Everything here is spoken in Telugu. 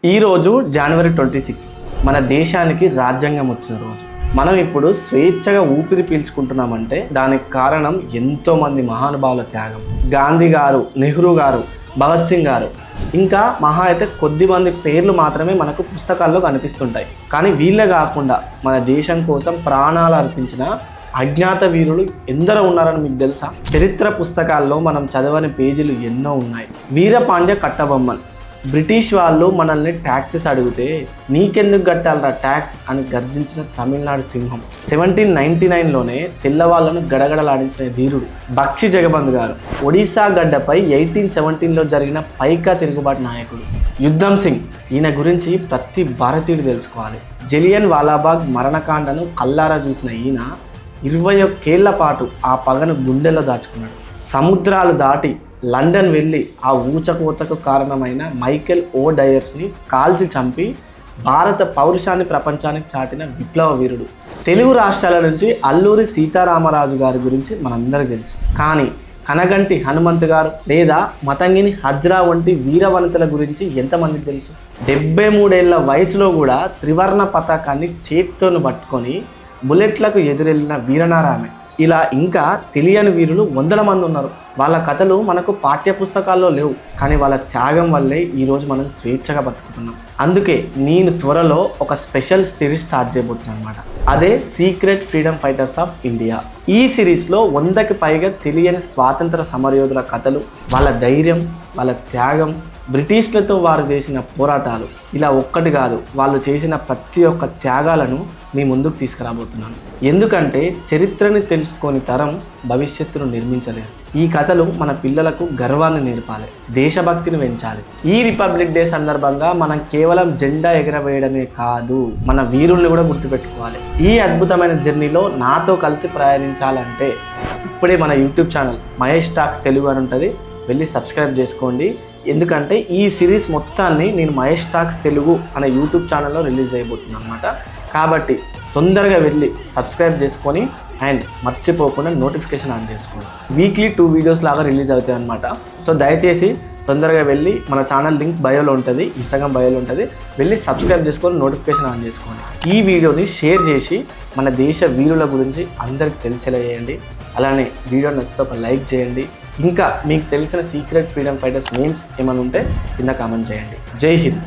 ఈరోజు జనవరి 26 మన దేశానికి రాజ్యాంగం వచ్చిన రోజు. మనం ఇప్పుడు స్వేచ్ఛగా ఊపిరి పీల్చుకుంటున్నామంటే దానికి కారణం ఎంతోమంది మహానుభావుల త్యాగం. గాంధీ గారు, నెహ్రూ గారు, భగత్ సింగ్ గారు, ఇంకా మహా అయితే కొద్ది మంది పేర్లు మాత్రమే మనకు పుస్తకాల్లో కనిపిస్తుంటాయి. కానీ వీళ్ళే కాకుండా మన దేశం కోసం ప్రాణాలు అర్పించిన అజ్ఞాత వీరులు ఎందరో ఉన్నారని మీకు తెలుసా? చరిత్ర పుస్తకాల్లో మనం చదవని పేజీలు ఎన్నో ఉన్నాయి. వీరపాండ్య కట్టబొమ్మన్. బ్రిటిష్ వాళ్ళు మనల్ని ట్యాక్సెస్ అడిగితే నీకెందుకు కట్టాలరా ట్యాక్స్ అని గర్జించిన తమిళనాడు సింహం. 1799లోనే తెల్లవాళ్లను గడగడలాడించిన ధీరుడు బక్షి జగబంధు గారు. ఒడిశా గడ్డపై 1817లో జరిగిన పైకా తిరుగుబాటు నాయకుడు యుద్ధం సింగ్. ఈయన గురించి ప్రతి భారతీయుడు తెలుసుకోవాలి. జలియన్ వాలాబాగ్ మరణకాండను కల్లారా చూసిన ఈయన 21 ఏళ్ల పాటు ఆ పగను గుండెల్లో దాచుకున్నాడు. సముద్రాలు దాటి లండన్ వెళ్ళి ఆ ఊచకోతకు కారణమైన మైకేల్ ఓ డయర్స్ని కాల్చి చంపి భారత పౌరుషాన్ని ప్రపంచానికి చాటిన విప్లవ వీరుడు. తెలుగు రాష్ట్రాల నుంచి అల్లూరి సీతారామరాజు గారి గురించి మనందరికీ తెలుసు. కానీ కనగంటి హనుమంత్ గారు లేదా మతంగిని హజ్రా వంటి వీరవనితల గురించి ఎంతమందికి తెలుసు? 73 ఏళ్ల వయసులో కూడా త్రివర్ణ పతాకాన్ని చేతితోను పట్టుకొని బుల్లెట్లకు ఎదురెళ్ళిన వీరనారామే. ఇలా ఇంకా తెలియని వీరులు వందల మంది ఉన్నారు. వాళ్ళ కథలు మనకు పాఠ్య పుస్తకాల్లో లేవు, కానీ వాళ్ళ త్యాగం వల్లే ఈరోజు మనం స్వేచ్ఛగా బతుకుతున్నాం. అందుకే నేను త్వరలో ఒక స్పెషల్ సిరీస్ స్టార్ట్ చేయబోతున్నాను అనమాట. అదే secret freedom fighters of India. ఈ సిరీస్లో 100కి పైగా తెలియని స్వాతంత్ర సమరయోధుల కథలు, వాళ్ళ ధైర్యం, వాళ్ళ త్యాగం, బ్రిటిష్లతో వారు చేసిన పోరాటాలు, ఇలా ఒక్కటి కాదు వాళ్ళు చేసిన ప్రతి ఒక్క త్యాగాలను మీ ముందుకు తీసుకురాబోతున్నాను. ఎందుకంటే చరిత్రని తెలుసుకొని తరం భవిష్యత్తును నిర్మించలేదు. ఈ కథలు మన పిల్లలకు గర్వాన్ని నేర్పాలి, దేశభక్తిని పెంచాలి. ఈ రిపబ్లిక్ డే సందర్భంగా మనం కేవలం జెండా ఎగరవేయడమే కాదు, మన వీరుల్ని కూడా గుర్తుపెట్టుకోవాలి. ఈ అద్భుతమైన జర్నీలో నాతో కలిసి ప్రయాణించాలంటే ఇప్పుడే మన YouTube channel Mahesh talks Telugu అని ఉంటుంది, వెళ్ళి సబ్స్క్రైబ్ చేసుకోండి. ఎందుకంటే ఈ సిరీస్ మొత్తాన్ని నేను మహేష్ టాక్స్ తెలుగు అనే యూట్యూబ్ ఛానల్లో రిలీజ్ అయిపోతున్నాను అనమాట. కాబట్టి తొందరగా వెళ్ళి సబ్స్క్రైబ్ చేసుకొని అండ్ మర్చిపోకుండా నోటిఫికేషన్ ఆన్ చేసుకోండి. వీక్లీ 2 వీడియోస్ లాగా రిలీజ్ అవుతాయి అనమాట. సో దయచేసి తొందరగా వెళ్ళి మన ఛానల్ లింక్ బయోలో ఉంటుంది, ఇన్స్టాగ్రామ్ బయోలో ఉంటుంది, వెళ్ళి సబ్స్క్రైబ్ చేసుకొని నోటిఫికేషన్ ఆన్ చేసుకోండి. ఈ వీడియోని షేర్ చేసి మన దేశ వీరుల గురించి అందరికి తెలిసేలా చేయండి. అలానే వీడియో నచ్చితే ఒక లైక్ చేయండి. ఇంకా మీకు తెలిసిన సీక్రెట్ ఫ్రీడమ్ ఫైటర్స్ నేమ్స్ ఏమైనా ఉంటే కింద కామెంట్ చేయండి. జై హింద్.